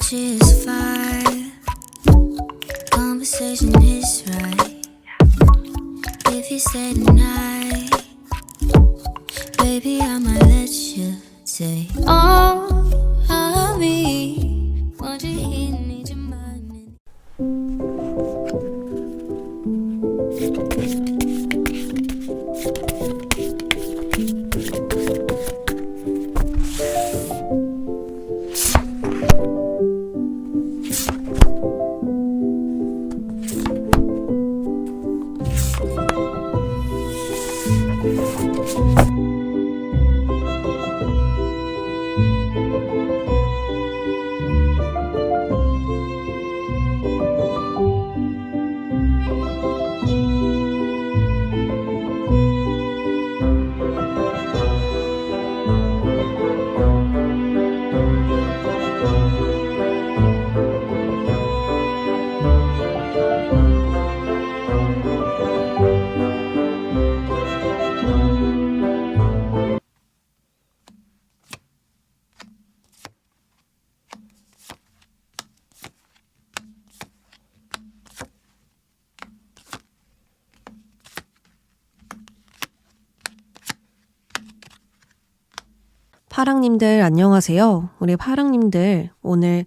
Energy is fire. Conversation is right. If you stay tonight, baby, I might let you say all of me. Want you here, need your mind. 파랑님들 안녕하세요. 우리 파랑님들 오늘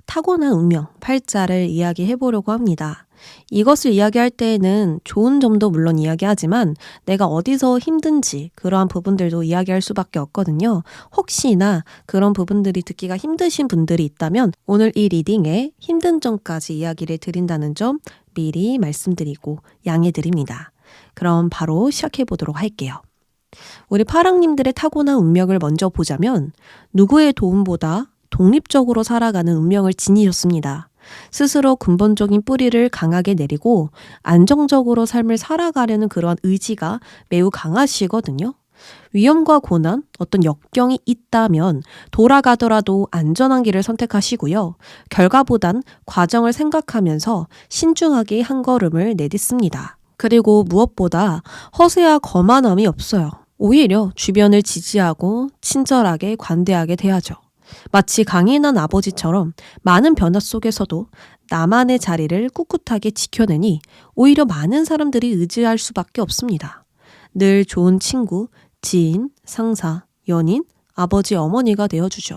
타고난 운명 8자를 이야기해보려고 합니다. 이것을 이야기할 때에는 좋은 점도 물론 이야기하지만 내가 어디서 힘든지 그러한 부분들도 이야기할 수밖에 없거든요. 혹시나 그런 부분들이 듣기가 힘드신 분들이 있다면 오늘 이 리딩에 힘든 점까지 이야기를 드린다는 점 미리 말씀드리고 양해드립니다. 그럼 바로 시작해보도록 할게요. 우리 파랑님들의 타고난 운명을 먼저 보자면 누구의 도움보다 독립적으로 살아가는 운명을 지니셨습니다. 스스로 근본적인 뿌리를 강하게 내리고 안정적으로 삶을 살아가려는 그러한 의지가 매우 강하시거든요. 위험과 고난, 어떤 역경이 있다면 돌아가더라도 안전한 길을 선택하시고요. 결과보단 과정을 생각하면서 신중하게 한 걸음을 내딛습니다. 그리고 무엇보다 허세와 거만함이 없어요. 오히려 주변을 지지하고 친절하게 관대하게 대하죠. 마치 강인한 아버지처럼 많은 변화 속에서도 나만의 자리를 꿋꿋하게 지켜내니 오히려 많은 사람들이 의지할 수밖에 없습니다. 늘 좋은 친구, 지인, 상사, 연인, 아버지, 어머니가 되어주죠.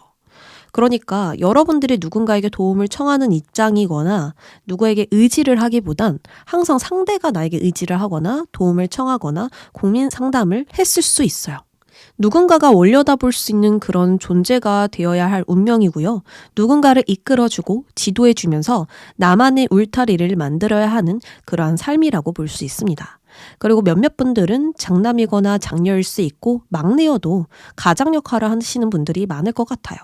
그러니까 여러분들이 누군가에게 도움을 청하는 입장이거나 누구에게 의지를 하기보단 항상 상대가 나에게 의지를 하거나 도움을 청하거나 고민 상담을 했을 수 있어요. 누군가가 올려다볼 수 있는 그런 존재가 되어야 할 운명이고요. 누군가를 이끌어주고 지도해주면서 나만의 울타리를 만들어야 하는 그러한 삶이라고 볼 수 있습니다. 그리고 몇몇 분들은 장남이거나 장녀일 수 있고 막내여도 가장 역할을 하시는 분들이 많을 것 같아요.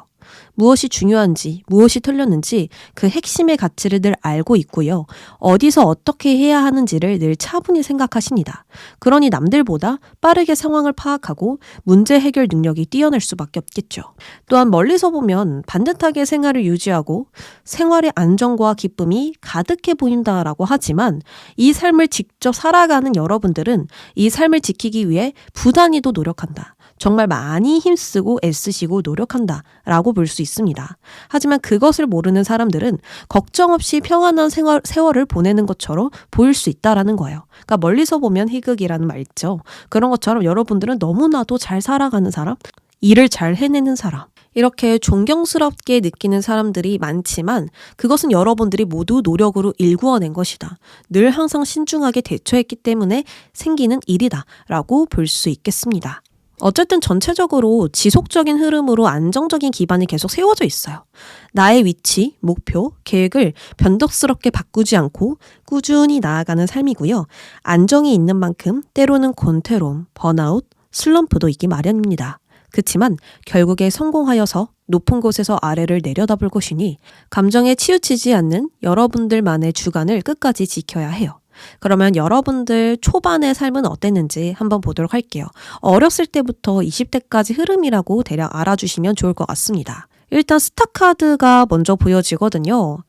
무엇이 중요한지, 무엇이 틀렸는지 그 핵심의 가치를 늘 알고 있고요. 어디서 어떻게 해야 하는지를 늘 차분히 생각하십니다. 그러니 남들보다 빠르게 상황을 파악하고 문제 해결 능력이 뛰어날 수밖에 없겠죠. 또한 멀리서 보면 반듯하게 생활을 유지하고 생활의 안정과 기쁨이 가득해 보인다라고 하지만 이 삶을 직접 살아가는 여러분들은 이 삶을 지키기 위해 부단히도 노력한다. 정말 많이 힘쓰고 애쓰시고 노력한다 라고 볼 수 있습니다. 하지만 그것을 모르는 사람들은 걱정 없이 평안한 세월을 보내는 것처럼 보일 수 있다라는 거예요. 그러니까 멀리서 보면 희극이라는 말 있죠. 그런 것처럼 여러분들은 너무나도 잘 살아가는 사람, 일을 잘 해내는 사람, 이렇게 존경스럽게 느끼는 사람들이 많지만 그것은 여러분들이 모두 노력으로 일구어낸 것이다. 늘 항상 신중하게 대처했기 때문에 생기는 일이다 라고 볼 수 있겠습니다. 어쨌든 전체적으로 지속적인 흐름으로 안정적인 기반이 계속 세워져 있어요. 나의 위치, 목표, 계획을 변덕스럽게 바꾸지 않고 꾸준히 나아가는 삶이고요. 안정이 있는 만큼 때로는 권태로움, 번아웃, 슬럼프도 있기 마련입니다. 그치만 결국에 성공하여서 높은 곳에서 아래를 내려다볼 것이니 감정에 치우치지 않는 여러분들만의 주관을 끝까지 지켜야 해요. 그러면 여러분들 초반의 삶은 어땠는지 한번 보도록 할게요. 어렸을 때부터 20대까지 흐름이라고 대략 알아주시면 좋을 것 같습니다. 일단 스타카드가 먼저 보여지거든요.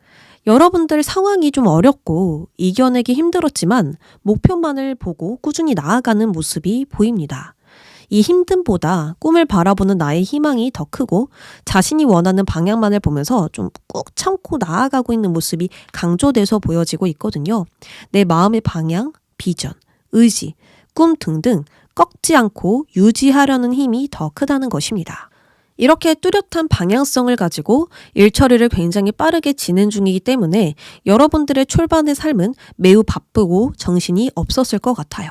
여러분들 상황이 좀 어렵고 이겨내기 힘들었지만 목표만을 보고 꾸준히 나아가는 모습이 보입니다. 이 힘듦보다 꿈을 바라보는 나의 희망이 더 크고 자신이 원하는 방향만을 보면서 좀 꾹 참고 나아가고 있는 모습이 강조돼서 보여지고 있거든요. 내 마음의 방향, 비전, 의지, 꿈 등등 꺾지 않고 유지하려는 힘이 더 크다는 것입니다. 이렇게 뚜렷한 방향성을 가지고 일 처리를 굉장히 빠르게 진행 중이기 때문에 여러분들의 초반의 삶은 매우 바쁘고 정신이 없었을 것 같아요.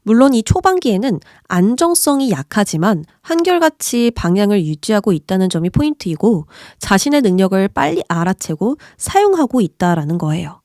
물론 이 초반기에는 안정성이 약하지만 한결같이 방향을 유지하고 있다는 점이 포인트이고 자신의 능력을 빨리 알아채고 사용하고 있다라는 거예요.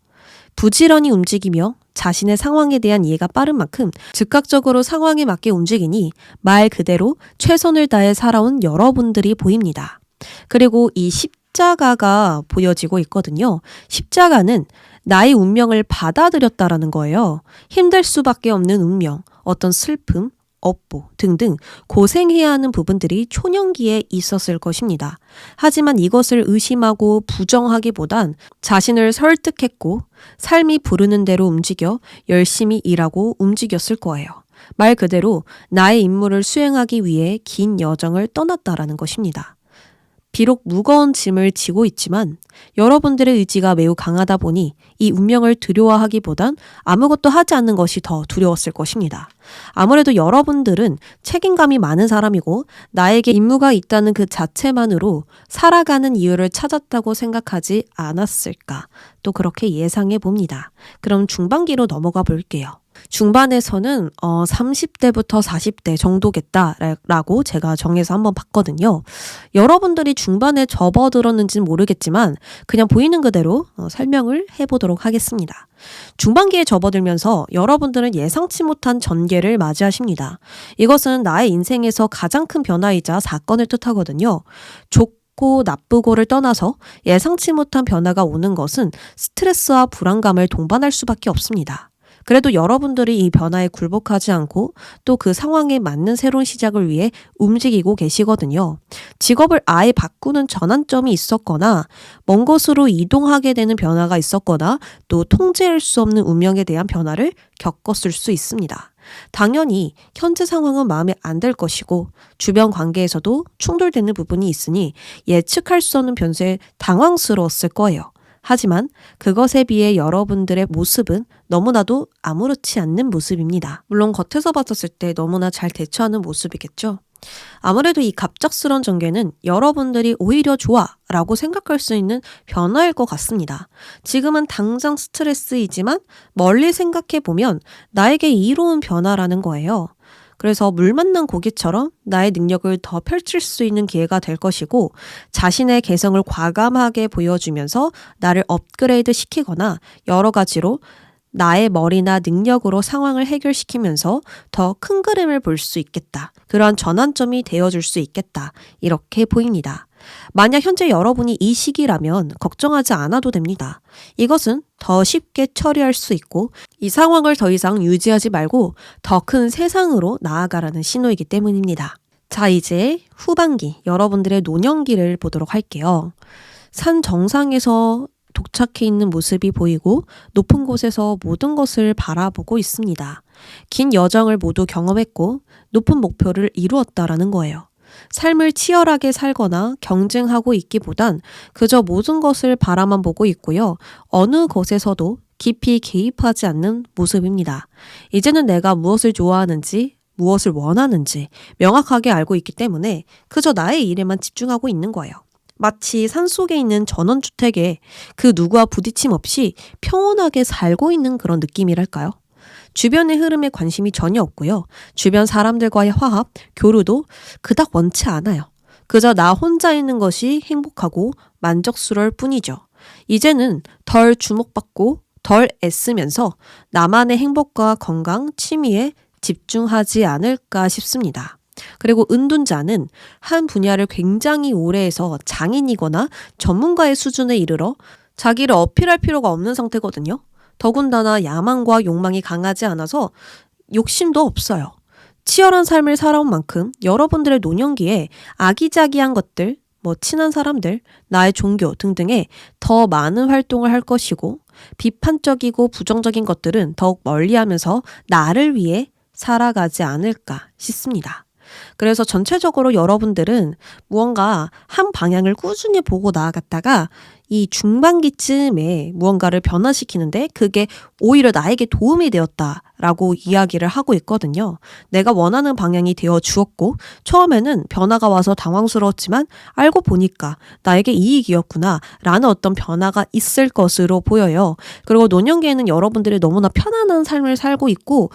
부지런히 움직이며 자신의 상황에 대한 이해가 빠른 만큼 즉각적으로 상황에 맞게 움직이니 말 그대로 최선을 다해 살아온 여러분들이 보입니다. 그리고 이 십자가가 보여지고 있거든요. 십자가는 나의 운명을 받아들였다라는 거예요. 힘들 수밖에 없는 운명, 어떤 슬픔, 업보 등등 고생해야 하는 부분들이 초년기에 있었을 것입니다. 하지만 이것을 의심하고 부정하기보단 자신을 설득했고 삶이 부르는 대로 움직여 열심히 일하고 움직였을 거예요. 말 그대로 나의 임무를 수행하기 위해 긴 여정을 떠났다라는 것입니다. 비록 무거운 짐을 지고 있지만 여러분들의 의지가 매우 강하다 보니 이 운명을 두려워하기보단 아무것도 하지 않는 것이 더 두려웠을 것입니다. 아무래도 여러분들은 책임감이 많은 사람이고 나에게 임무가 있다는 그 자체만으로 살아가는 이유를 찾았다고 생각하지 않았을까 또 그렇게 예상해 봅니다. 그럼 중반기로 넘어가 볼게요. 중반에서는 30대부터 40대 정도겠다라고 제가 정해서 한번 봤거든요. 여러분들이 중반에 접어들었는지는 모르겠지만 그냥 보이는 그대로 설명을 해보도록 하겠습니다. 중반기에 접어들면서 여러분들은 예상치 못한 전개를 맞이하십니다. 이것은 나의 인생에서 가장 큰 변화이자 사건을 뜻하거든요. 좋고 나쁘고를 떠나서 예상치 못한 변화가 오는 것은 스트레스와 불안감을 동반할 수밖에 없습니다. 그래도 여러분들이 이 변화에 굴복하지 않고 또 그 상황에 맞는 새로운 시작을 위해 움직이고 계시거든요. 직업을 아예 바꾸는 전환점이 있었거나 먼 곳으로 이동하게 되는 변화가 있었거나 또 통제할 수 없는 운명에 대한 변화를 겪었을 수 있습니다. 당연히 현재 상황은 마음에 안 들 것이고 주변 관계에서도 충돌되는 부분이 있으니 예측할 수 없는 변수에 당황스러웠을 거예요. 하지만 그것에 비해 여러분들의 모습은 너무나도 아무렇지 않는 모습입니다. 물론 겉에서 봤었을 때 너무나 잘 대처하는 모습이겠죠. 아무래도 이 갑작스러운 전개는 여러분들이 오히려 좋아 라고 생각할 수 있는 변화일 것 같습니다. 지금은 당장 스트레스이지만 멀리 생각해 보면 나에게 이로운 변화라는 거예요. 그래서 물 만난 고기처럼 나의 능력을 더 펼칠 수 있는 기회가 될 것이고 자신의 개성을 과감하게 보여주면서 나를 업그레이드 시키거나 여러 가지로 나의 머리나 능력으로 상황을 해결시키면서 더 큰 그림을 볼 수 있겠다. 그러한 전환점이 되어줄 수 있겠다. 이렇게 보입니다. 만약 현재 여러분이 이 시기라면 걱정하지 않아도 됩니다. 이것은 더 쉽게 처리할 수 있고 이 상황을 더 이상 유지하지 말고 더 큰 세상으로 나아가라는 신호이기 때문입니다. 자, 이제 후반기 여러분들의 노년기를 보도록 할게요. 산 정상에서 도착해 있는 모습이 보이고 높은 곳에서 모든 것을 바라보고 있습니다. 긴 여정을 모두 경험했고 높은 목표를 이루었다라는 거예요. 삶을 치열하게 살거나 경쟁하고 있기보단 그저 모든 것을 바라만 보고 있고요. 어느 것에서도 깊이 개입하지 않는 모습입니다. 이제는 내가 무엇을 좋아하는지, 무엇을 원하는지 명확하게 알고 있기 때문에 그저 나의 일에만 집중하고 있는 거예요. 마치 산속에 있는 전원주택에 그 누구와 부딪힘 없이 평온하게 살고 있는 그런 느낌이랄까요? 주변의 흐름에 관심이 전혀 없고요. 주변 사람들과의 화합, 교류도 그닥 원치 않아요. 그저 나 혼자 있는 것이 행복하고 만족스러울 뿐이죠. 이제는 덜 주목받고 덜 애쓰면서 나만의 행복과 건강, 취미에 집중하지 않을까 싶습니다. 그리고 은둔자는 한 분야를 굉장히 오래 해서 장인이거나 전문가의 수준에 이르러 자기를 어필할 필요가 없는 상태거든요. 더군다나 야망과 욕망이 강하지 않아서 욕심도 없어요. 치열한 삶을 살아온 만큼 여러분들의 노년기에 아기자기한 것들, 친한 사람들, 나의 종교 등등에 더 많은 활동을 할 것이고 비판적이고 부정적인 것들은 더욱 멀리하면서 나를 위해 살아가지 않을까 싶습니다. 그래서 전체적으로 여러분들은 무언가 한 방향을 꾸준히 보고 나아갔다가 이 중반기쯤에 무언가를 변화시키는데 그게 오히려 나에게 도움이 되었다라고 이야기를 하고 있거든요. 내가 원하는 방향이 되어 주었고 처음에는 변화가 와서 당황스러웠지만 알고 보니까 나에게 이익이었구나 라는 어떤 변화가 있을 것으로 보여요. 그리고 노년기에는 여러분들이 너무나 편안한 삶을 살고 있고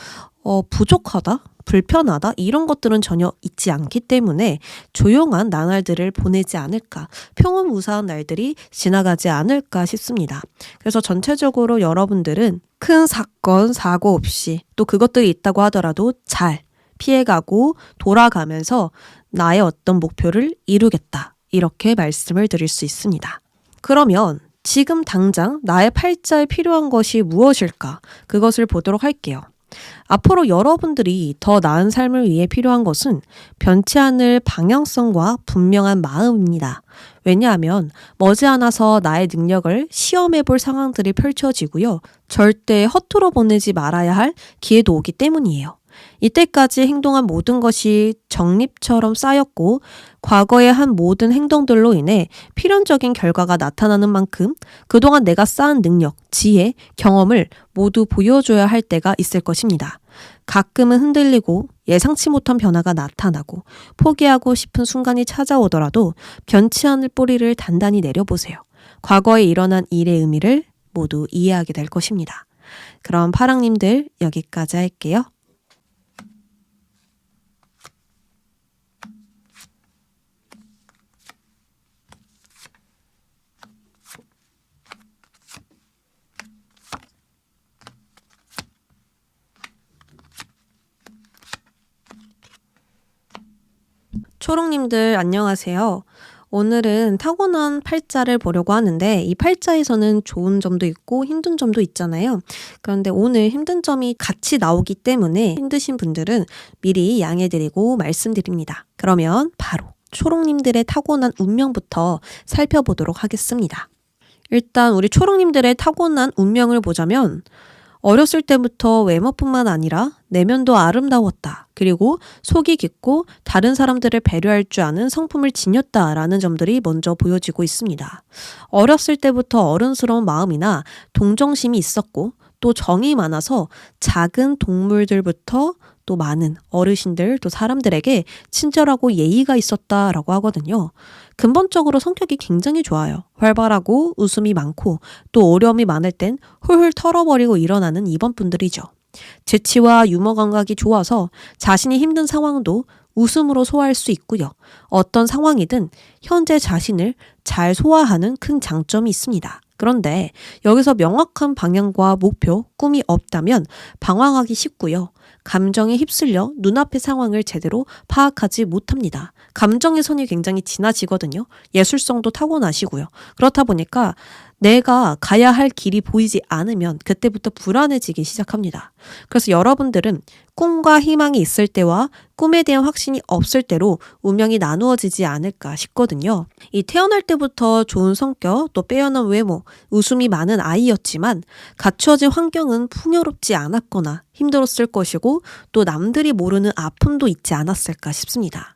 부족하다? 불편하다? 이런 것들은 전혀 있지 않기 때문에 조용한 나날들을 보내지 않을까, 평온무사한 날들이 지나가지 않을까 싶습니다. 그래서 전체적으로 여러분들은 큰 사건, 사고 없이 또 그것들이 있다고 하더라도 잘 피해가고 돌아가면서 나의 어떤 목표를 이루겠다. 이렇게 말씀을 드릴 수 있습니다. 그러면 지금 당장 나의 팔자에 필요한 것이 무엇일까? 그것을 보도록 할게요. 앞으로 여러분들이 더 나은 삶을 위해 필요한 것은 변치 않을 방향성과 분명한 마음입니다. 왜냐하면 머지않아서 나의 능력을 시험해 볼 상황들이 펼쳐지고요. 절대 허투루 보내지 말아야 할 기회도 오기 때문이에요. 이때까지 행동한 모든 것이 정립처럼 쌓였고 과거에 한 모든 행동들로 인해 필연적인 결과가 나타나는 만큼 그동안 내가 쌓은 능력, 지혜, 경험을 모두 보여줘야 할 때가 있을 것입니다. 가끔은 흔들리고 예상치 못한 변화가 나타나고 포기하고 싶은 순간이 찾아오더라도 변치 않을 뿌리를 단단히 내려보세요. 과거에 일어난 일의 의미를 모두 이해하게 될 것입니다. 그럼 파랑님들 여기까지 할게요. 초롱님들 안녕하세요. 오늘은 타고난 팔자를 보려고 하는데 이 팔자에서는 좋은 점도 있고 힘든 점도 있잖아요. 그런데 오늘 힘든 점이 같이 나오기 때문에 힘드신 분들은 미리 양해드리고 말씀드립니다. 그러면 바로 초롱님들의 타고난 운명부터 살펴보도록 하겠습니다. 일단 우리 초롱님들의 타고난 운명을 보자면 어렸을 때부터 외모뿐만 아니라 내면도 아름다웠다. 그리고 속이 깊고 다른 사람들을 배려할 줄 아는 성품을 지녔다라는 점들이 먼저 보여지고 있습니다. 어렸을 때부터 어른스러운 마음이나 동정심이 있었고 또 정이 많아서 작은 동물들부터 또 많은 어르신들 또 사람들에게 친절하고 예의가 있었다라고 하거든요. 근본적으로 성격이 굉장히 좋아요. 활발하고 웃음이 많고 또 어려움이 많을 땐 훌훌 털어버리고 일어나는 이번 분들이죠. 재치와 유머 감각이 좋아서 자신이 힘든 상황도 웃음으로 소화할 수 있고요. 어떤 상황이든 현재 자신을 잘 소화하는 큰 장점이 있습니다. 그런데 여기서 명확한 방향과 목표, 꿈이 없다면 방황하기 쉽고요. 감정에 휩쓸려 눈앞의 상황을 제대로 파악하지 못합니다. 감정의 선이 굉장히 지나치거든요. 예술성도 타고나시고요. 그렇다 보니까 내가 가야 할 길이 보이지 않으면 그때부터 불안해지기 시작합니다. 그래서 여러분들은 꿈과 희망이 있을 때와 꿈에 대한 확신이 없을 때로 운명이 나누어지지 않을까 싶거든요. 이 태어날 때부터 좋은 성격, 또 빼어난 외모, 웃음이 많은 아이였지만 갖추어진 환경은 풍요롭지 않았거나 힘들었을 것이고 또 남들이 모르는 아픔도 있지 않았을까 싶습니다.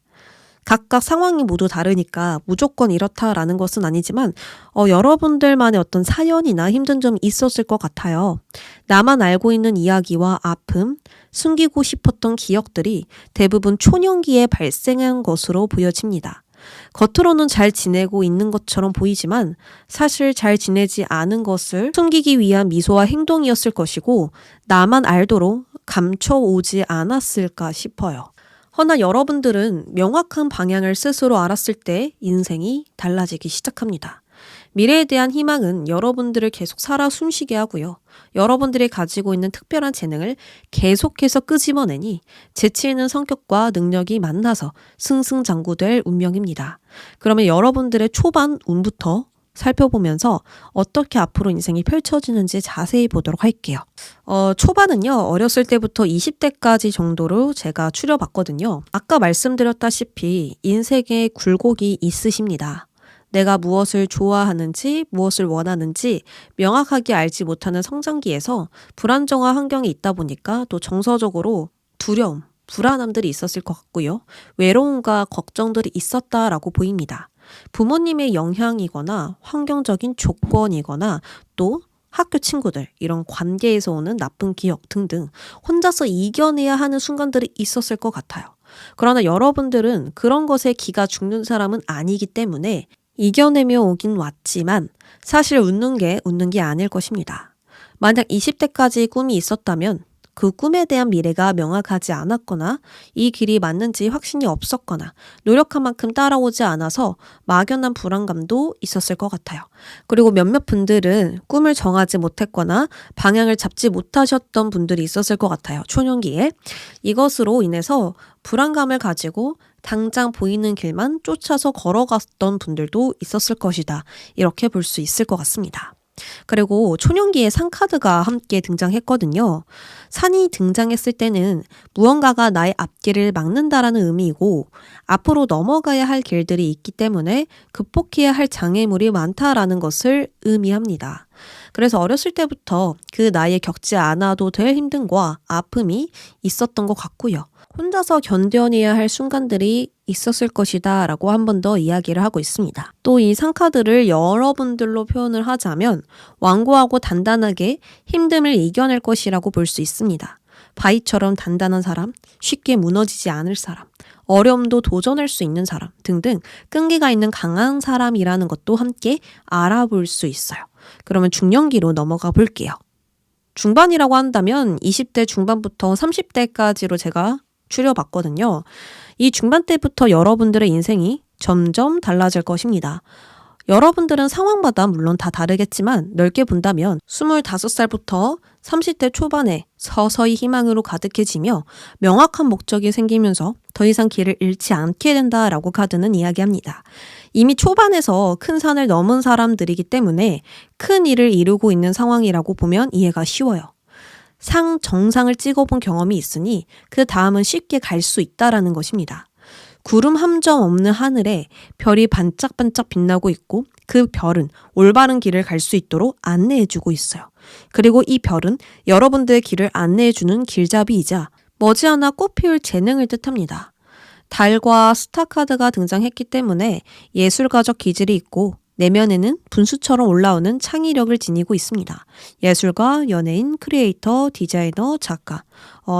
각각 상황이 모두 다르니까 무조건 이렇다라는 것은 아니지만 여러분들만의 어떤 사연이나 힘든 점이 있었을 것 같아요. 나만 알고 있는 이야기와 아픔, 숨기고 싶었던 기억들이 대부분 초년기에 발생한 것으로 보여집니다. 겉으로는 잘 지내고 있는 것처럼 보이지만 사실 잘 지내지 않은 것을 숨기기 위한 미소와 행동이었을 것이고 나만 알도록 감춰오지 않았을까 싶어요. 허나 여러분들은 명확한 방향을 스스로 알았을 때 인생이 달라지기 시작합니다. 미래에 대한 희망은 여러분들을 계속 살아 숨쉬게 하고요. 여러분들이 가지고 있는 특별한 재능을 계속해서 끄집어내니 재치 있는 성격과 능력이 만나서 승승장구될 운명입니다. 그러면 여러분들의 초반 운부터 살펴보면서 어떻게 앞으로 인생이 펼쳐지는지 자세히 보도록 할게요. 초반은요, 어렸을 때부터 20대까지 정도로 제가 추려봤거든요. 아까 말씀드렸다시피 인생에 굴곡이 있으십니다. 내가 무엇을 좋아하는지, 무엇을 원하는지 명확하게 알지 못하는 성장기에서 불안정한 환경에 있다 보니까 또 정서적으로 두려움, 불안함들이 있었을 것 같고요. 외로움과 걱정들이 있었다라고 보입니다. 부모님의 영향이거나 환경적인 조건이거나 또 학교 친구들, 이런 관계에서 오는 나쁜 기억 등등 혼자서 이겨내야 하는 순간들이 있었을 것 같아요. 그러나 여러분들은 그런 것에 기가 죽는 사람은 아니기 때문에 이겨내며 오긴 왔지만 사실 웃는 게 아닐 것입니다. 만약 20대까지 꿈이 있었다면 그 꿈에 대한 미래가 명확하지 않았거나 이 길이 맞는지 확신이 없었거나 노력한 만큼 따라오지 않아서 막연한 불안감도 있었을 것 같아요. 그리고 몇몇 분들은 꿈을 정하지 못했거나 방향을 잡지 못하셨던 분들이 있었을 것 같아요. 초년기에. 이것으로 인해서 불안감을 가지고 당장 보이는 길만 쫓아서 걸어갔던 분들도 있었을 것이다. 이렇게 볼 수 있을 것 같습니다. 그리고 초년기에 산카드가 함께 등장했거든요. 산이 등장했을 때는 무언가가 나의 앞길을 막는다라는 의미이고 앞으로 넘어가야 할 길들이 있기 때문에 극복해야 할 장애물이 많다라는 것을 의미합니다. 그래서 어렸을 때부터 그 나이에 겪지 않아도 될 힘듦과 아픔이 있었던 것 같고요. 혼자서 견뎌내야 할 순간들이 있었을 것이다 라고 한 번 더 이야기를 하고 있습니다. 또 이 상카드를 여러분들로 표현을 하자면 완고하고 단단하게 힘듦을 이겨낼 것이라고 볼 수 있습니다. 바위처럼 단단한 사람, 쉽게 무너지지 않을 사람, 어려움도 도전할 수 있는 사람 등등 끈기가 있는 강한 사람이라는 것도 함께 알아볼 수 있어요. 그러면 중년기로 넘어가 볼게요. 중반이라고 한다면 20대 중반부터 30대까지로 제가 추려봤거든요. 이 중반 때부터 여러분들의 인생이 점점 달라질 것입니다. 여러분들은 상황마다 물론 다 다르겠지만 넓게 본다면 25살부터 30대 초반에 서서히 희망으로 가득해지며 명확한 목적이 생기면서 더 이상 길을 잃지 않게 된다라고 카드는 이야기합니다. 이미 초반에서 큰 산을 넘은 사람들이기 때문에 큰 일을 이루고 있는 상황이라고 보면 이해가 쉬워요. 정상을 찍어본 경험이 있으니 그 다음은 쉽게 갈 수 있다라는 것입니다. 구름 한 점 없는 하늘에 별이 반짝반짝 빛나고 있고 그 별은 올바른 길을 갈 수 있도록 안내해주고 있어요. 그리고 이 별은 여러분들의 길을 안내해주는 길잡이이자 머지않아 꽃피울 재능을 뜻합니다. 달과 스타카드가 등장했기 때문에 예술가적 기질이 있고 내면에는 분수처럼 올라오는 창의력을 지니고 있습니다. 예술가, 연예인, 크리에이터, 디자이너, 작가,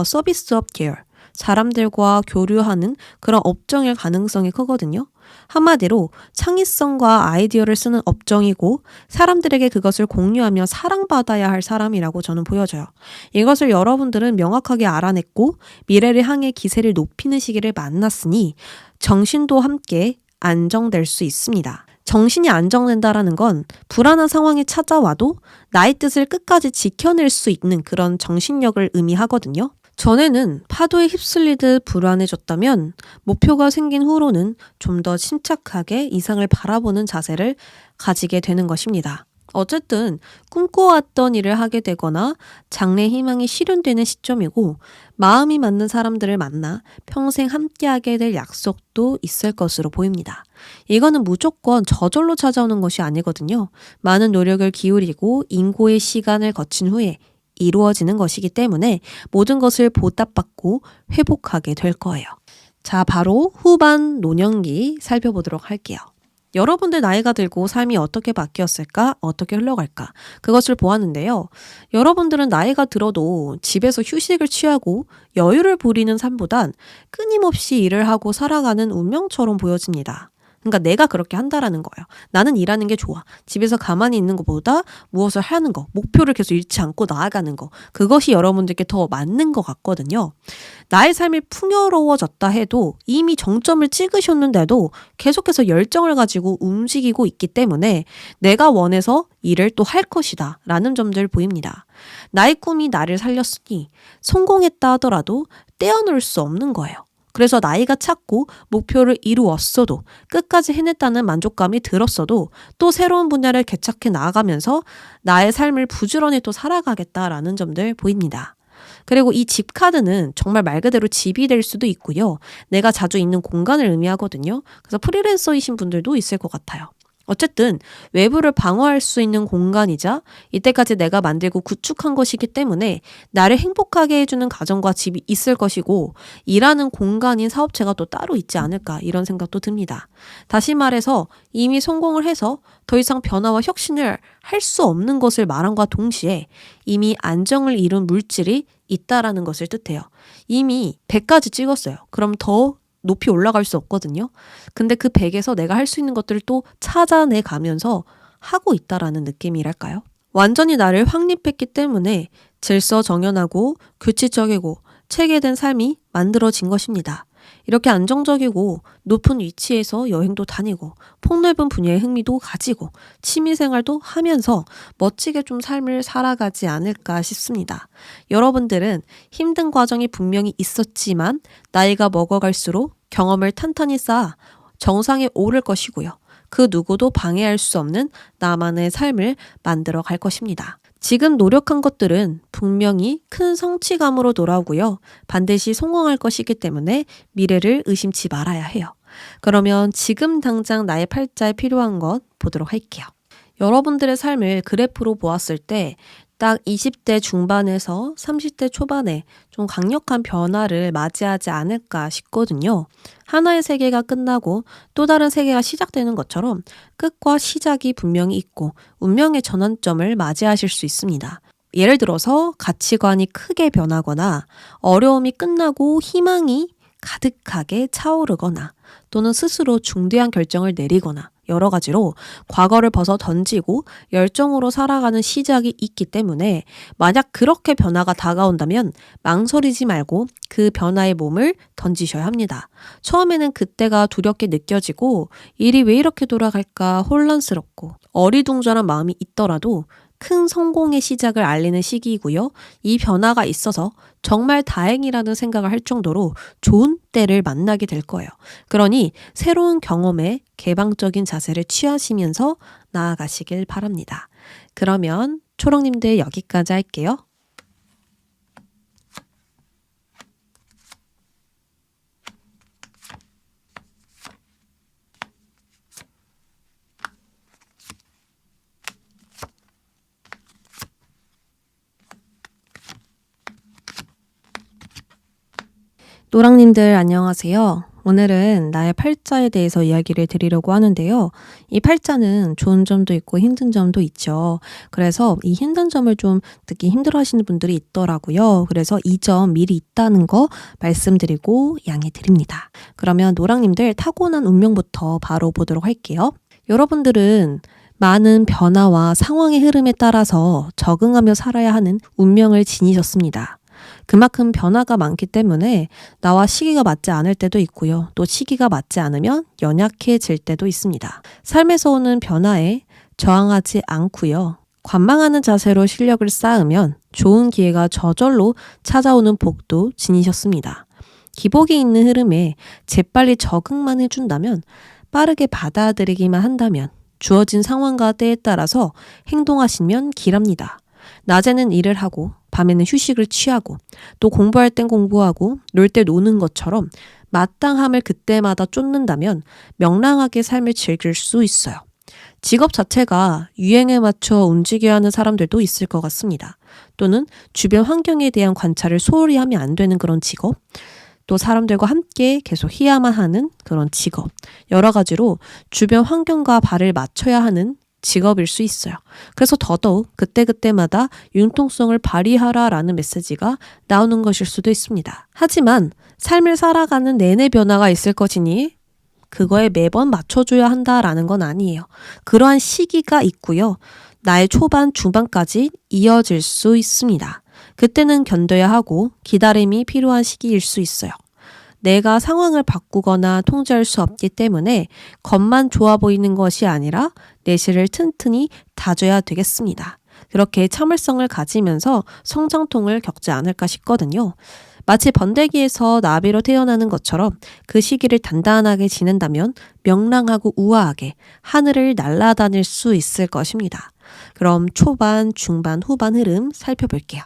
서비스업 계열, 사람들과 교류하는 그런 업종일 가능성이 크거든요. 한마디로 창의성과 아이디어를 쓰는 업종이고 사람들에게 그것을 공유하며 사랑받아야 할 사람이라고 저는 보여져요. 이것을 여러분들은 명확하게 알아냈고 미래를 향해 기세를 높이는 시기를 만났으니 정신도 함께 안정될 수 있습니다. 정신이 안정된다라는 건 불안한 상황이 찾아와도 나의 뜻을 끝까지 지켜낼 수 있는 그런 정신력을 의미하거든요. 전에는 파도에 휩쓸리듯 불안해졌다면 목표가 생긴 후로는 좀 더 침착하게 이상을 바라보는 자세를 가지게 되는 것입니다. 어쨌든 꿈꿔왔던 일을 하게 되거나 장래 희망이 실현되는 시점이고 마음이 맞는 사람들을 만나 평생 함께하게 될 약속도 있을 것으로 보입니다. 이거는 무조건 저절로 찾아오는 것이 아니거든요. 많은 노력을 기울이고 인고의 시간을 거친 후에 이루어지는 것이기 때문에 모든 것을 보답받고 회복하게 될 거예요. 자, 바로 후반 노년기 살펴보도록 할게요. 여러분들 나이가 들고 삶이 어떻게 바뀌었을까? 어떻게 흘러갈까? 그것을 보았는데요. 여러분들은 나이가 들어도 집에서 휴식을 취하고 여유를 부리는 삶보단 끊임없이 일을 하고 살아가는 운명처럼 보여집니다. 그러니까 내가 그렇게 한다라는 거예요. 나는 일하는 게 좋아. 집에서 가만히 있는 것보다 무엇을 하는 거, 목표를 계속 잃지 않고 나아가는 거. 그것이 여러분들께 더 맞는 것 같거든요. 나의 삶이 풍요로워졌다 해도 이미 정점을 찍으셨는데도 계속해서 열정을 가지고 움직이고 있기 때문에 내가 원해서 일을 또 할 것이다 라는 점들 보입니다. 나의 꿈이 나를 살렸으니 성공했다 하더라도 떼어놓을 수 없는 거예요. 그래서 나이가 찼고 목표를 이루었어도 끝까지 해냈다는 만족감이 들었어도 또 새로운 분야를 개척해 나아가면서 나의 삶을 부지런히 또 살아가겠다라는 점들 보입니다. 그리고 이 집 카드는 정말 말 그대로 집이 될 수도 있고요. 내가 자주 있는 공간을 의미하거든요. 그래서 프리랜서이신 분들도 있을 것 같아요. 어쨌든 외부를 방어할 수 있는 공간이자 이때까지 내가 만들고 구축한 것이기 때문에 나를 행복하게 해주는 가정과 집이 있을 것이고 일하는 공간인 사업체가 또 따로 있지 않을까 이런 생각도 듭니다. 다시 말해서 이미 성공을 해서 더 이상 변화와 혁신을 할 수 없는 것을 말함과 동시에 이미 안정을 이룬 물질이 있다라는 것을 뜻해요. 이미 100까지 찍었어요. 그럼 더 높이 올라갈 수 없거든요. 근데 그 100에서 내가 할 수 있는 것들을 또 찾아내 가면서 하고 있다라는 느낌이랄까요? 완전히 나를 확립했기 때문에 질서정연하고 규칙적이고 체계된 삶이 만들어진 것입니다. 이렇게 안정적이고 높은 위치에서 여행도 다니고 폭넓은 분야의 흥미도 가지고 취미생활도 하면서 멋지게 좀 삶을 살아가지 않을까 싶습니다. 여러분들은 힘든 과정이 분명히 있었지만 나이가 먹어갈수록 경험을 탄탄히 쌓아 정상에 오를 것이고요. 그 누구도 방해할 수 없는 나만의 삶을 만들어 갈 것입니다. 지금 노력한 것들은 분명히 큰 성취감으로 돌아오고요. 반드시 성공할 것이기 때문에 미래를 의심치 말아야 해요. 그러면 지금 당장 나의 팔자에 필요한 것 보도록 할게요. 여러분들의 삶을 그래프로 보았을 때 딱 20대 중반에서 30대 초반에 좀 강력한 변화를 맞이하지 않을까 싶거든요. 하나의 세계가 끝나고 또 다른 세계가 시작되는 것처럼 끝과 시작이 분명히 있고 운명의 전환점을 맞이하실 수 있습니다. 예를 들어서 가치관이 크게 변하거나 어려움이 끝나고 희망이 가득하게 차오르거나 또는 스스로 중대한 결정을 내리거나 여러 가지로 과거를 벗어 던지고 열정으로 살아가는 시작이 있기 때문에 만약 그렇게 변화가 다가온다면 망설이지 말고 그 변화의 몸을 던지셔야 합니다. 처음에는 그때가 두렵게 느껴지고 일이 왜 이렇게 돌아갈까 혼란스럽고 어리둥절한 마음이 있더라도 큰 성공의 시작을 알리는 시기이고요. 이 변화가 있어서 정말 다행이라는 생각을 할 정도로 좋은 때를 만나게 될 거예요. 그러니 새로운 경험에 개방적인 자세를 취하시면서 나아가시길 바랍니다. 그러면 초롱님들 여기까지 할게요. 노랑님들 안녕하세요. 오늘은 나의 팔자에 대해서 이야기를 드리려고 하는데요. 이 팔자는 좋은 점도 있고 힘든 점도 있죠. 그래서 이 힘든 점을 좀 듣기 힘들어 하시는 분들이 있더라고요. 그래서 이 점 미리 있다는 거 말씀드리고 양해 드립니다. 그러면 노랑님들 타고난 운명부터 바로 보도록 할게요. 여러분들은 많은 변화와 상황의 흐름에 따라서 적응하며 살아야 하는 운명을 지니셨습니다. 그만큼 변화가 많기 때문에 나와 시기가 맞지 않을 때도 있고요. 또 시기가 맞지 않으면 연약해질 때도 있습니다. 삶에서 오는 변화에 저항하지 않고요. 관망하는 자세로 실력을 쌓으면 좋은 기회가 저절로 찾아오는 복도 지니셨습니다. 기복이 있는 흐름에 재빨리 적응만 해준다면 빠르게 받아들이기만 한다면 주어진 상황과 때에 따라서 행동하시면 길합니다. 낮에는 일을 하고 밤에는 휴식을 취하고 또 공부할 땐 공부하고 놀 때 노는 것처럼 마땅함을 그때마다 쫓는다면 명랑하게 삶을 즐길 수 있어요. 직업 자체가 유행에 맞춰 움직여야 하는 사람들도 있을 것 같습니다. 또는 주변 환경에 대한 관찰을 소홀히 하면 안 되는 그런 직업, 또 사람들과 함께 계속 해야만 하는 그런 직업, 여러 가지로 주변 환경과 발을 맞춰야 하는 직업일 수 있어요. 그래서 더더욱 그때그때마다 융통성을 발휘하라라는 메시지가 나오는 것일 수도 있습니다. 하지만 삶을 살아가는 내내 변화가 있을 것이니 그거에 매번 맞춰줘야 한다라는 건 아니에요. 그러한 시기가 있고요. 나의 초반, 중반까지 이어질 수 있습니다. 그때는 견뎌야 하고 기다림이 필요한 시기일 수 있어요. 내가 상황을 바꾸거나 통제할 수 없기 때문에 겉만 좋아 보이는 것이 아니라 내실을 튼튼히 다져야 되겠습니다. 그렇게 참을성을 가지면서 성장통을 겪지 않을까 싶거든요. 마치 번데기에서 나비로 태어나는 것처럼 그 시기를 단단하게 지낸다면 명랑하고 우아하게 하늘을 날아다닐 수 있을 것입니다. 그럼 초반, 중반, 후반 흐름 살펴볼게요.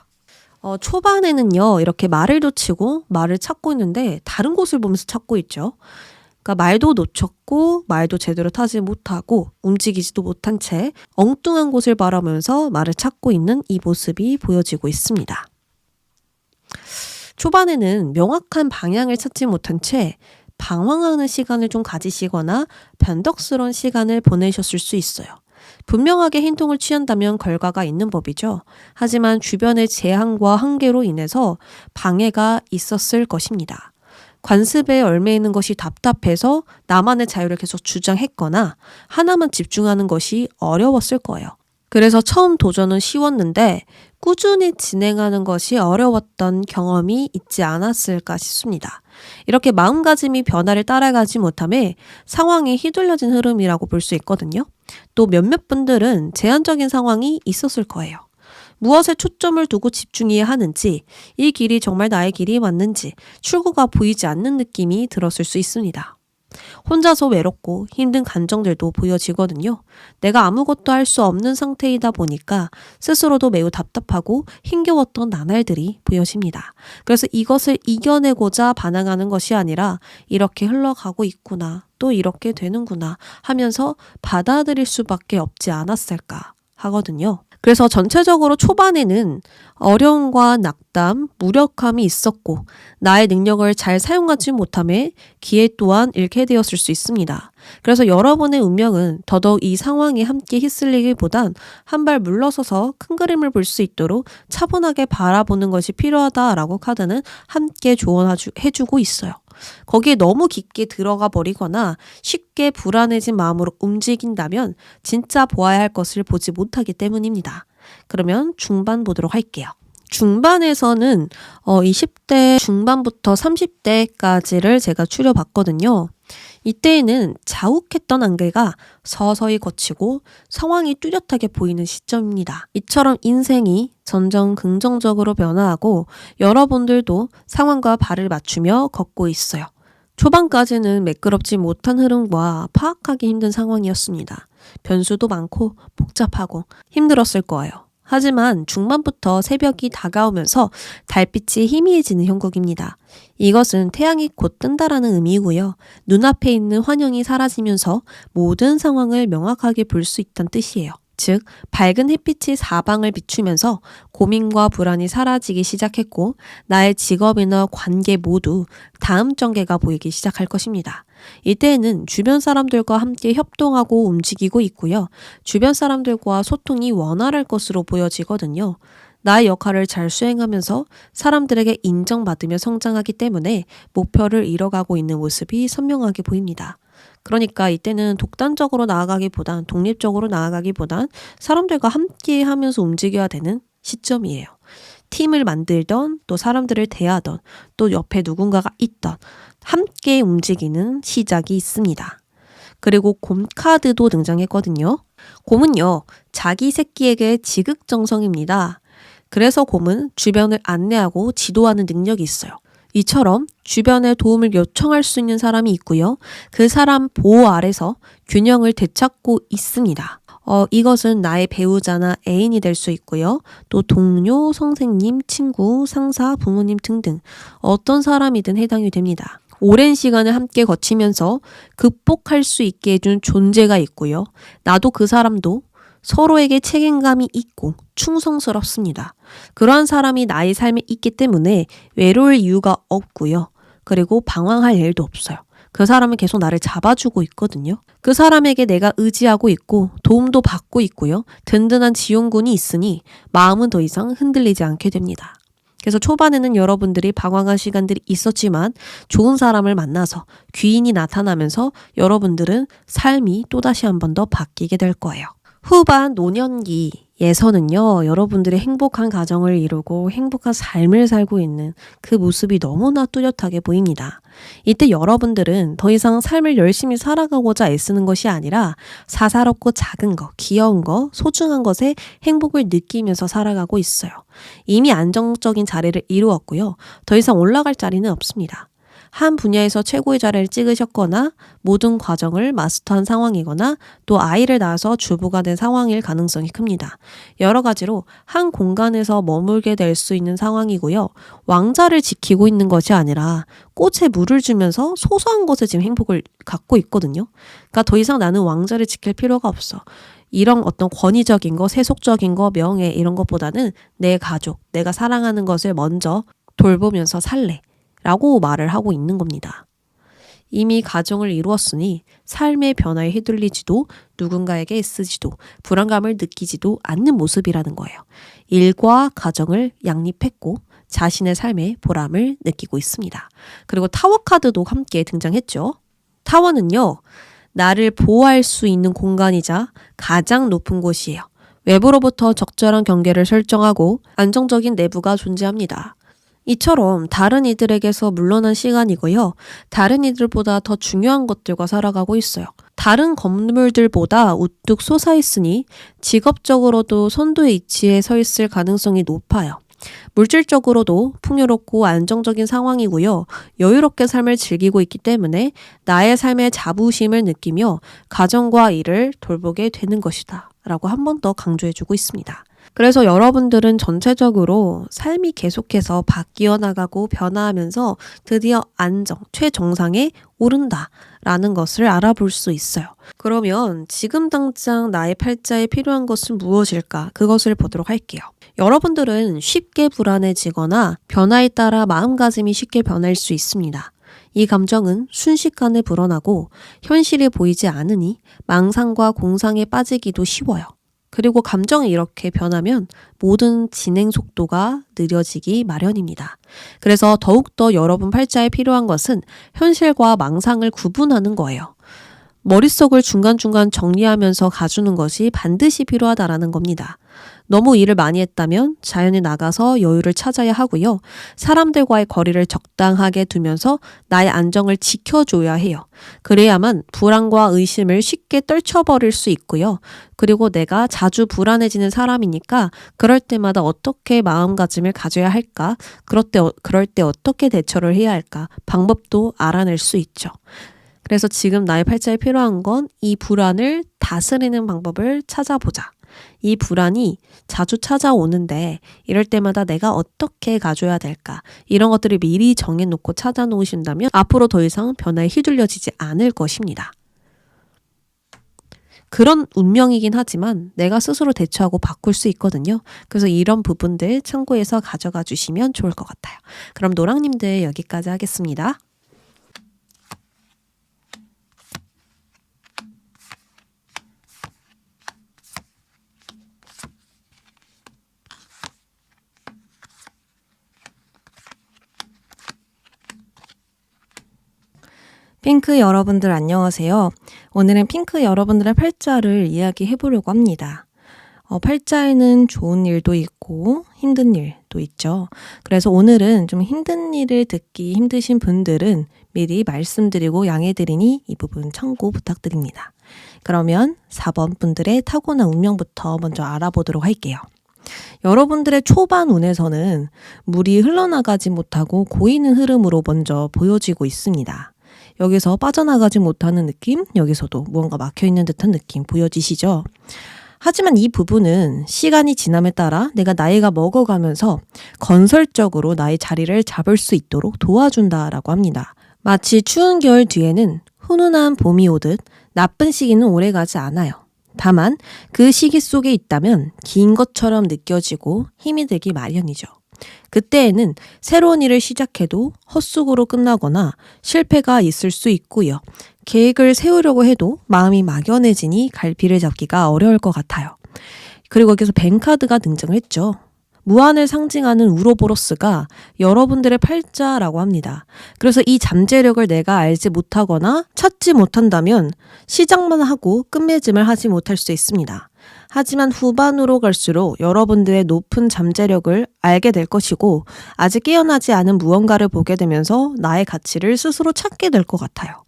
초반에는요, 이렇게 말을 놓치고 말을 찾고 있는데 다른 곳을 보면서 찾고 있죠. 그러니까 말도 놓쳤고 말도 제대로 타지 못하고 움직이지도 못한 채 엉뚱한 곳을 바라보면서 말을 찾고 있는 이 모습이 보여지고 있습니다. 초반에는 명확한 방향을 찾지 못한 채 방황하는 시간을 좀 가지시거나 변덕스러운 시간을 보내셨을 수 있어요. 분명하게 행동을 취한다면 결과가 있는 법이죠. 하지만 주변의 제한과 한계로 인해서 방해가 있었을 것입니다. 관습에 얽매이는 것이 답답해서 나만의 자유를 계속 주장했거나 하나만 집중하는 것이 어려웠을 거예요. 그래서 처음 도전은 쉬웠는데 꾸준히 진행하는 것이 어려웠던 경험이 있지 않았을까 싶습니다. 이렇게 마음가짐이 변화를 따라가지 못함에 상황이 휘둘려진 흐름이라고 볼 수 있거든요. 또 몇몇 분들은 제한적인 상황이 있었을 거예요. 무엇에 초점을 두고 집중해야 하는지, 이 길이 정말 나의 길이 맞는지 출구가 보이지 않는 느낌이 들었을 수 있습니다. 혼자서 외롭고 힘든 감정들도 보여지거든요. 내가 아무것도 할 수 없는 상태이다 보니까 스스로도 매우 답답하고 힘겨웠던 나날들이 보여집니다. 그래서 이것을 이겨내고자 반항하는 것이 아니라 이렇게 흘러가고 있구나, 또 이렇게 되는구나 하면서 받아들일 수밖에 없지 않았을까 하거든요. 그래서 전체적으로 초반에는 어려움과 낙담, 무력함이 있었고 나의 능력을 잘 사용하지 못함에 기회 또한 잃게 되었을 수 있습니다. 그래서 여러분의 운명은 더더욱 이 상황에 함께 휩쓸리기보단 한 발 물러서서 큰 그림을 볼 수 있도록 차분하게 바라보는 것이 필요하다라고 카드는 함께 조언해주고 있어요. 거기에 너무 깊게 들어가 버리거나 쉽게 불안해진 마음으로 움직인다면 진짜 보아야 할 것을 보지 못하기 때문입니다. 그러면 중반 보도록 할게요. 중반에서는 20대 중반부터 30대까지를 제가 추려봤거든요. 이때에는 자욱했던 안개가 서서히 걷히고 상황이 뚜렷하게 보이는 시점입니다. 이처럼 인생이 점점 긍정적으로 변화하고 여러분들도 상황과 발을 맞추며 걷고 있어요. 초반까지는 매끄럽지 못한 흐름과 파악하기 힘든 상황이었습니다. 변수도 많고 복잡하고 힘들었을 거예요. 하지만 중반부터 새벽이 다가오면서 달빛이 희미해지는 형국입니다. 이것은 태양이 곧 뜬다라는 의미이고요. 눈앞에 있는 환영이 사라지면서 모든 상황을 명확하게 볼 수 있다는 뜻이에요. 즉, 밝은 햇빛이 사방을 비추면서 고민과 불안이 사라지기 시작했고 나의 직업이나 관계 모두 다음 전개가 보이기 시작할 것입니다. 이때에는 주변 사람들과 함께 협동하고 움직이고 있고요. 주변 사람들과 소통이 원활할 것으로 보여지거든요. 나의 역할을 잘 수행하면서 사람들에게 인정받으며 성장하기 때문에 목표를 이뤄가고 있는 모습이 선명하게 보입니다. 그러니까 이때는 독립적으로 나아가기보단 사람들과 함께 하면서 움직여야 되는 시점이에요. 팀을 만들던 또 사람들을 대하던 또 옆에 누군가가 있던 함께 움직이는 시작이 있습니다. 그리고 곰 카드도 등장했거든요. 곰은요, 자기 새끼에게 지극정성입니다. 그래서 곰은 주변을 안내하고 지도하는 능력이 있어요. 이처럼 주변에 도움을 요청할 수 있는 사람이 있고요. 그 사람 보호 아래서 균형을 되찾고 있습니다. 이것은 나의 배우자나 애인이 될 수 있고요. 또 동료, 선생님, 친구, 상사, 부모님 등등 어떤 사람이든 해당이 됩니다. 오랜 시간을 함께 거치면서 극복할 수 있게 해준 존재가 있고요. 나도 그 사람도 서로에게 책임감이 있고 충성스럽습니다. 그러한 사람이 나의 삶에 있기 때문에 외로울 이유가 없고요. 그리고 방황할 일도 없어요. 그 사람은 계속 나를 잡아주고 있거든요. 그 사람에게 내가 의지하고 있고 도움도 받고 있고요. 든든한 지원군이 있으니 마음은 더 이상 흔들리지 않게 됩니다. 그래서 초반에는 여러분들이 방황한 시간들이 있었지만 좋은 사람을 만나서 귀인이 나타나면서 여러분들은 삶이 또다시 한 번 더 바뀌게 될 거예요. 후반 노년기에서는요, 여러분들이 행복한 가정을 이루고 행복한 삶을 살고 있는 그 모습이 너무나 뚜렷하게 보입니다. 이때 여러분들은 더 이상 삶을 열심히 살아가고자 애쓰는 것이 아니라 사사롭고 작은 것, 귀여운 것, 소중한 것에 행복을 느끼면서 살아가고 있어요. 이미 안정적인 자리를 이루었고요. 더 이상 올라갈 자리는 없습니다. 한 분야에서 최고의 자리를 찍으셨거나 모든 과정을 마스터한 상황이거나 또 아이를 낳아서 주부가 된 상황일 가능성이 큽니다. 여러 가지로 한 공간에서 머물게 될 수 있는 상황이고요. 왕자를 지키고 있는 것이 아니라 꽃에 물을 주면서 소소한 것에 지금 행복을 갖고 있거든요. 그러니까 더 이상 나는 왕자를 지킬 필요가 없어. 이런 어떤 권위적인 거, 세속적인 거, 명예 이런 것보다는 내 가족, 내가 사랑하는 것을 먼저 돌보면서 살래 라고 말을 하고 있는 겁니다. 이미 가정을 이루었으니 삶의 변화에 휘둘리지도 누군가에게 애쓰지도 불안감을 느끼지도 않는 모습이라는 거예요. 일과 가정을 양립했고 자신의 삶에 보람을 느끼고 있습니다. 그리고 타워 카드도 함께 등장했죠. 타워는요, 나를 보호할 수 있는 공간이자 가장 높은 곳이에요. 외부로부터 적절한 경계를 설정하고 안정적인 내부가 존재합니다. 이처럼 다른 이들에게서 물러난 시간이고요. 다른 이들보다 더 중요한 것들과 살아가고 있어요. 다른 건물들보다 우뚝 솟아있으니 직업적으로도 선두의 위치에 서 있을 가능성이 높아요. 물질적으로도 풍요롭고 안정적인 상황이고요. 여유롭게 삶을 즐기고 있기 때문에 나의 삶의 자부심을 느끼며 가정과 일을 돌보게 되는 것이다 라고 한 번 더 강조해주고 있습니다. 그래서 여러분들은 전체적으로 삶이 계속해서 바뀌어 나가고 변화하면서 드디어 안정, 최정상에 오른다 라는 것을 알아볼 수 있어요. 그러면 지금 당장 나의 팔자에 필요한 것은 무엇일까? 그것을 보도록 할게요. 여러분들은 쉽게 불안해지거나 변화에 따라 마음가짐이 쉽게 변할 수 있습니다. 이 감정은 순식간에 불어나고 현실이 보이지 않으니 망상과 공상에 빠지기도 쉬워요. 그리고 감정이 이렇게 변하면 모든 진행 속도가 느려지기 마련입니다. 그래서 더욱더 여러분 팔자에 필요한 것은 현실과 망상을 구분하는 거예요. 머릿속을 중간중간 정리하면서 가주는 것이 반드시 필요하다라는 겁니다. 너무 일을 많이 했다면 자연에 나가서 여유를 찾아야 하고요. 사람들과의 거리를 적당하게 두면서 나의 안정을 지켜줘야 해요. 그래야만 불안과 의심을 쉽게 떨쳐버릴 수 있고요. 그리고 내가 자주 불안해지는 사람이니까 그럴 때마다 어떻게 마음가짐을 가져야 할까? 그럴 때 어떻게 대처를 해야 할까? 방법도 알아낼 수 있죠. 그래서 지금 나의 팔자에 필요한 건 이 불안을 다스리는 방법을 찾아보자. 이 불안이 자주 찾아오는데 이럴 때마다 내가 어떻게 가져야 될까? 이런 것들을 미리 정해놓고 찾아놓으신다면 앞으로 더 이상 변화에 휘둘려지지 않을 것입니다. 그런 운명이긴 하지만 내가 스스로 대처하고 바꿀 수 있거든요. 그래서 이런 부분들 참고해서 가져가 주시면 좋을 것 같아요. 그럼 노랑님들 여기까지 하겠습니다. 핑크 여러분들 안녕하세요. 오늘은 핑크 여러분들의 팔자를 이야기해 보려고 합니다. 팔자에는 좋은 일도 있고 힘든 일도 있죠. 그래서 오늘은 좀 힘든 일을 듣기 힘드신 분들은 미리 말씀드리고 양해드리니 이 부분 참고 부탁드립니다. 그러면 4번 분들의 타고난 운명부터 먼저 알아보도록 할게요. 여러분들의 초반 운에서는 물이 흘러나가지 못하고 고이는 흐름으로 먼저 보여지고 있습니다. 여기서 빠져나가지 못하는 느낌, 여기서도 무언가 막혀있는 듯한 느낌 보여지시죠? 하지만 이 부분은 시간이 지남에 따라 내가 나이가 먹어가면서 건설적으로 나의 자리를 잡을 수 있도록 도와준다라고 합니다. 마치 추운 겨울 뒤에는 훈훈한 봄이 오듯 나쁜 시기는 오래가지 않아요. 다만 그 시기 속에 있다면 긴 것처럼 느껴지고 힘이 들기 마련이죠. 그때에는 새로운 일을 시작해도 헛수고로 끝나거나 실패가 있을 수 있고요. 계획을 세우려고 해도 마음이 막연해지니 갈피를 잡기가 어려울 것 같아요. 그리고 여기서 뱅카드가 등장을 했죠. 무한을 상징하는 우로보로스가 여러분들의 팔자라고 합니다. 그래서 이 잠재력을 내가 알지 못하거나 찾지 못한다면 시작만 하고 끝맺음을 하지 못할 수 있습니다. 하지만 후반으로 갈수록 여러분들의 높은 잠재력을 알게 될 것이고 아직 깨어나지 않은 무언가를 보게 되면서 나의 가치를 스스로 찾게 될 것 같아요.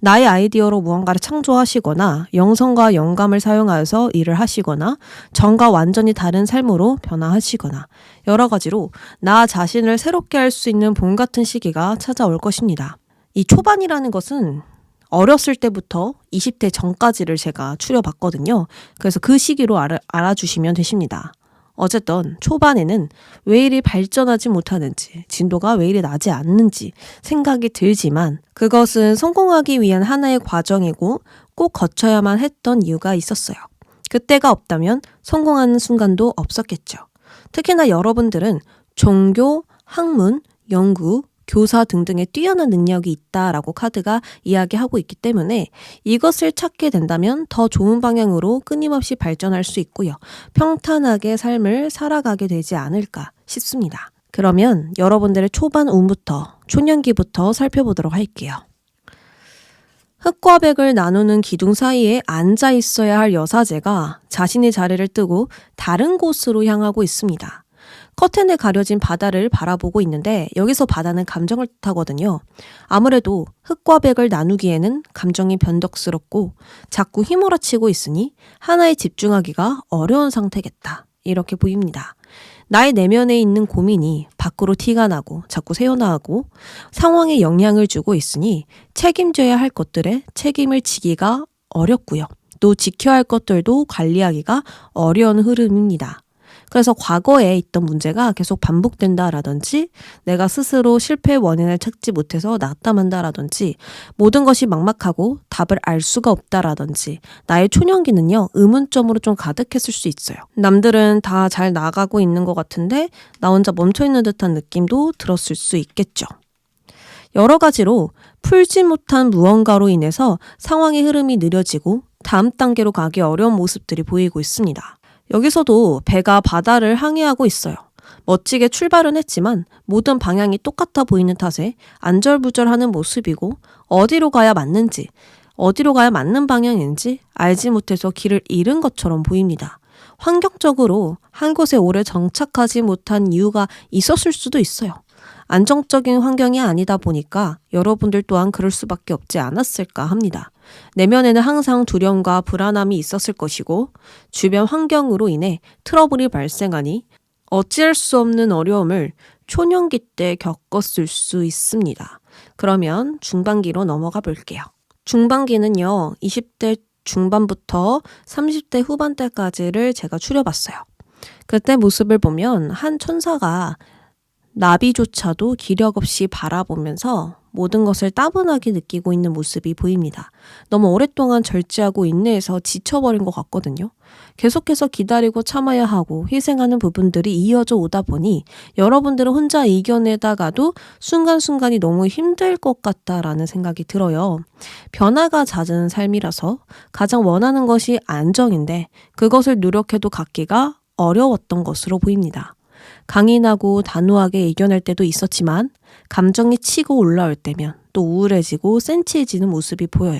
나의 아이디어로 무언가를 창조하시거나 영성과 영감을 사용하여서 일을 하시거나 전과 완전히 다른 삶으로 변화하시거나 여러 가지로 나 자신을 새롭게 할 수 있는 봄 같은 시기가 찾아올 것입니다. 이 초반이라는 것은 어렸을 때부터 20대 전까지를 제가 추려봤거든요. 그래서 그 시기로 알아주시면 되십니다. 어쨌든 초반에는 왜 이리 발전하지 못하는지, 진도가 왜 이리 나지 않는지 생각이 들지만 그것은 성공하기 위한 하나의 과정이고 꼭 거쳐야만 했던 이유가 있었어요. 그때가 없다면 성공하는 순간도 없었겠죠. 특히나 여러분들은 종교, 학문, 연구, 교사 등등의 뛰어난 능력이 있다라고 카드가 이야기하고 있기 때문에 이것을 찾게 된다면 더 좋은 방향으로 끊임없이 발전할 수 있고요. 평탄하게 삶을 살아가게 되지 않을까 싶습니다. 그러면 여러분들의 초반 운부터, 초년기부터 살펴보도록 할게요. 흙과 백을 나누는 기둥 사이에 앉아 있어야 할 여사제가 자신의 자리를 뜨고 다른 곳으로 향하고 있습니다. 커튼에 가려진 바다를 바라보고 있는데 여기서 바다는 감정을 뜻하거든요. 아무래도 흙과 백을 나누기에는 감정이 변덕스럽고 자꾸 휘몰아치고 있으니 하나에 집중하기가 어려운 상태겠다. 이렇게 보입니다. 나의 내면에 있는 고민이 밖으로 티가 나고 자꾸 새어나오고 상황에 영향을 주고 있으니 책임져야 할 것들에 책임을 지기가 어렵고요. 또 지켜야 할 것들도 관리하기가 어려운 흐름입니다. 그래서 과거에 있던 문제가 계속 반복된다라든지 내가 스스로 실패의 원인을 찾지 못해서 낙담한다라든지 모든 것이 막막하고 답을 알 수가 없다라든지 나의 초년기는요 의문점으로 좀 가득했을 수 있어요. 남들은 다 잘 나가고 있는 것 같은데 나 혼자 멈춰있는 듯한 느낌도 들었을 수 있겠죠. 여러 가지로 풀지 못한 무언가로 인해서 상황의 흐름이 느려지고 다음 단계로 가기 어려운 모습들이 보이고 있습니다. 여기서도 배가 바다를 항해하고 있어요. 멋지게 출발은 했지만 모든 방향이 똑같아 보이는 탓에 안절부절하는 모습이고 어디로 가야 맞는지, 어디로 가야 맞는 방향인지 알지 못해서 길을 잃은 것처럼 보입니다. 환경적으로 한 곳에 오래 정착하지 못한 이유가 있었을 수도 있어요. 안정적인 환경이 아니다 보니까 여러분들 또한 그럴 수밖에 없지 않았을까 합니다. 내면에는 항상 두려움과 불안함이 있었을 것이고 주변 환경으로 인해 트러블이 발생하니 어찌할 수 없는 어려움을 초년기 때 겪었을 수 있습니다. 그러면 중반기로 넘어가 볼게요. 중반기는요, 20대 중반부터 30대 후반대까지를 제가 추려봤어요. 그때 모습을 보면 한 천사가 나비조차도 기력 없이 바라보면서 모든 것을 따분하게 느끼고 있는 모습이 보입니다. 너무 오랫동안 절제하고 인내해서 지쳐버린 것 같거든요. 계속해서 기다리고 참아야 하고 희생하는 부분들이 이어져 오다 보니 여러분들은 혼자 이겨내다가도 순간순간이 너무 힘들 것 같다라는 생각이 들어요. 변화가 잦은 삶이라서 가장 원하는 것이 안정인데 그것을 노력해도 갖기가 어려웠던 것으로 보입니다. 강인하고 단호하게 이겨낼 때도 있었지만 감정이 치고 올라올 때면 또 우울해지고 센치해지는 모습이 보여요.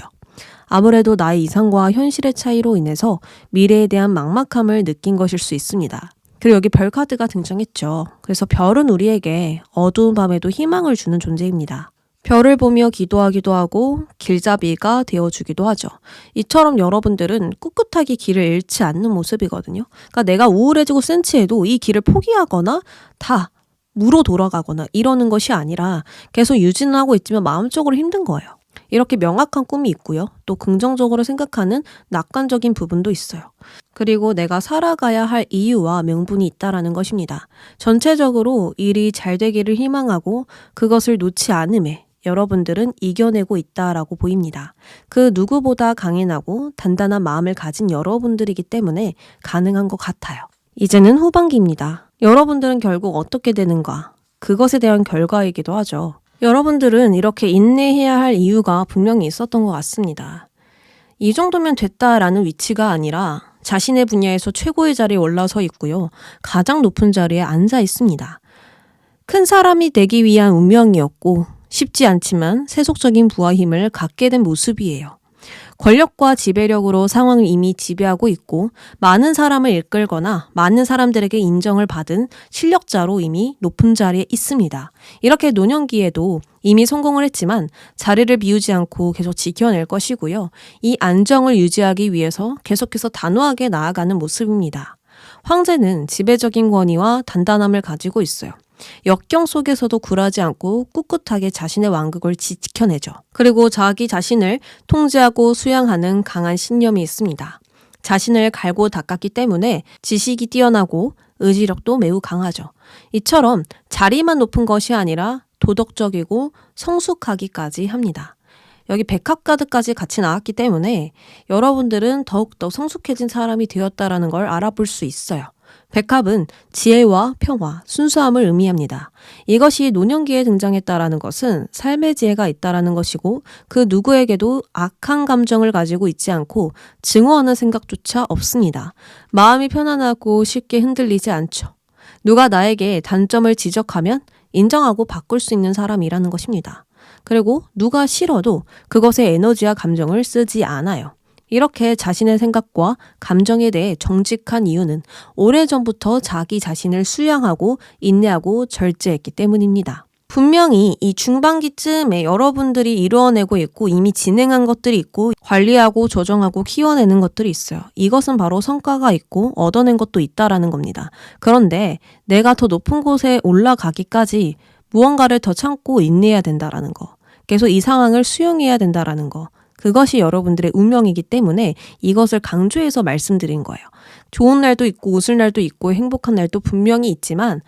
아무래도 나의 이상과 현실의 차이로 인해서 미래에 대한 막막함을 느낀 것일 수 있습니다. 그리고 여기 별 카드가 등장했죠. 그래서 별은 우리에게 어두운 밤에도 희망을 주는 존재입니다. 별을 보며 기도하기도 하고 길잡이가 되어주기도 하죠. 이처럼 여러분들은 꿋꿋하게 길을 잃지 않는 모습이거든요. 그러니까 내가 우울해지고 센치해도 이 길을 포기하거나 다 무로 돌아가거나 이러는 것이 아니라 계속 유지는 하고 있지만 마음적으로 힘든 거예요. 이렇게 명확한 꿈이 있고요. 또 긍정적으로 생각하는 낙관적인 부분도 있어요. 그리고 내가 살아가야 할 이유와 명분이 있다라는 것입니다. 전체적으로 일이 잘 되기를 희망하고 그것을 놓지 않음에 여러분들은 이겨내고 있다라고 보입니다. 그 누구보다 강인하고 단단한 마음을 가진 여러분들이기 때문에 가능한 것 같아요. 이제는 후반기입니다. 여러분들은 결국 어떻게 되는가? 그것에 대한 결과이기도 하죠. 여러분들은 이렇게 인내해야 할 이유가 분명히 있었던 것 같습니다. 이 정도면 됐다라는 위치가 아니라 자신의 분야에서 최고의 자리에 올라서 있고요. 가장 높은 자리에 앉아 있습니다. 큰 사람이 되기 위한 운명이었고 쉽지 않지만 세속적인 부와 힘을 갖게 된 모습이에요. 권력과 지배력으로 상황을 이미 지배하고 있고 많은 사람을 이끌거나 많은 사람들에게 인정을 받은 실력자로 이미 높은 자리에 있습니다. 이렇게 노년기에도 이미 성공을 했지만 자리를 비우지 않고 계속 지켜낼 것이고요. 이 안정을 유지하기 위해서 계속해서 단호하게 나아가는 모습입니다. 황제는 지배적인 권위와 단단함을 가지고 있어요. 역경 속에서도 굴하지 않고 꿋꿋하게 자신의 완극을 지켜내죠. 그리고 자기 자신을 통제하고 수양하는 강한 신념이 있습니다. 자신을 갈고 닦았기 때문에 지식이 뛰어나고 의지력도 매우 강하죠. 이처럼 자리만 높은 것이 아니라 도덕적이고 성숙하기까지 합니다. 여기 백합가드까지 같이 나왔기 때문에 여러분들은 더욱더 성숙해진 사람이 되었다라는 걸 알아볼 수 있어요. 백합은 지혜와 평화, 순수함을 의미합니다. 이것이 노년기에 등장했다라는 것은 삶의 지혜가 있다라는 것이고 그 누구에게도 악한 감정을 가지고 있지 않고 증오하는 생각조차 없습니다. 마음이 편안하고 쉽게 흔들리지 않죠. 누가 나에게 단점을 지적하면 인정하고 바꿀 수 있는 사람이라는 것입니다. 그리고 누가 싫어도 그것에 에너지와 감정을 쓰지 않아요. 이렇게 자신의 생각과 감정에 대해 정직한 이유는 오래전부터 자기 자신을 수양하고 인내하고 절제했기 때문입니다. 분명히 이 중반기쯤에 여러분들이 이루어내고 있고 이미 진행한 것들이 있고 관리하고 조정하고 키워내는 것들이 있어요. 이것은 바로 성과가 있고 얻어낸 것도 있다라는 겁니다. 그런데 내가 더 높은 곳에 올라가기까지 무언가를 더 참고 인내해야 된다라는 거. 계속 이 상황을 수용해야 된다라는 거. 그것이 여러분들의 운명이기 때문에 이것을 강조해서 말씀드린 거예요. 좋은 날도 있고 웃을 날도 있고 행복한 날도 분명히 있지만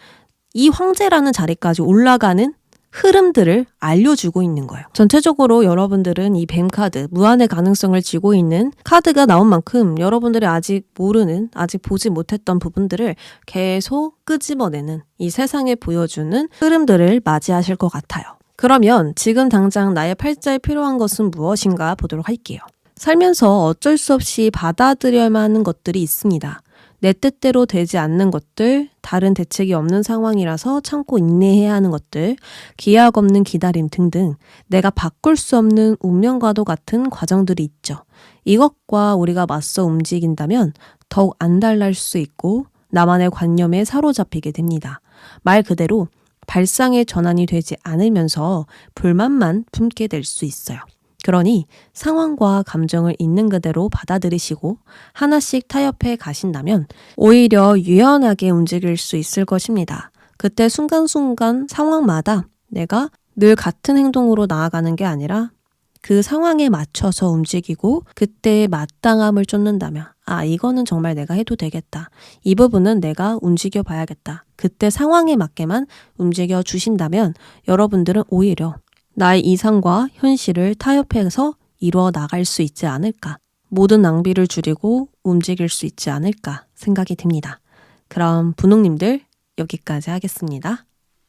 이 황제라는 자리까지 올라가는 흐름들을 알려주고 있는 거예요. 전체적으로 여러분들은 이 뱀카드, 무한의 가능성을 쥐고 있는 카드가 나온 만큼 여러분들이 아직 모르는, 아직 보지 못했던 부분들을 계속 끄집어내는 이 세상에 보여주는 흐름들을 맞이하실 것 같아요. 그러면 지금 당장 나의 팔자에 필요한 것은 무엇인가 보도록 할게요. 살면서 어쩔 수 없이 받아들여야만 하는 것들이 있습니다. 내 뜻대로 되지 않는 것들, 다른 대책이 없는 상황이라서 참고 인내해야 하는 것들, 기약 없는 기다림 등등 내가 바꿀 수 없는 운명과도 같은 과정들이 있죠. 이것과 우리가 맞서 움직인다면 더욱 안달날 수 있고 나만의 관념에 사로잡히게 됩니다. 말 그대로 발상의 전환이 되지 않으면서 불만만 품게 될 수 있어요. 그러니 상황과 감정을 있는 그대로 받아들이시고 하나씩 타협해 가신다면 오히려 유연하게 움직일 수 있을 것입니다. 그때 순간순간 상황마다 내가 늘 같은 행동으로 나아가는 게 아니라 그 상황에 맞춰서 움직이고 그때의 마땅함을 쫓는다면 이거는 정말 내가 해도 되겠다. 이 부분은 내가 움직여 봐야겠다. 그때 상황에 맞게만 움직여 주신다면 여러분들은 오히려 나의 이상과 현실을 타협해서 이루어 나갈 수 있지 않을까. 모든 낭비를 줄이고 움직일 수 있지 않을까 생각이 듭니다. 그럼 분홍님들 여기까지 하겠습니다.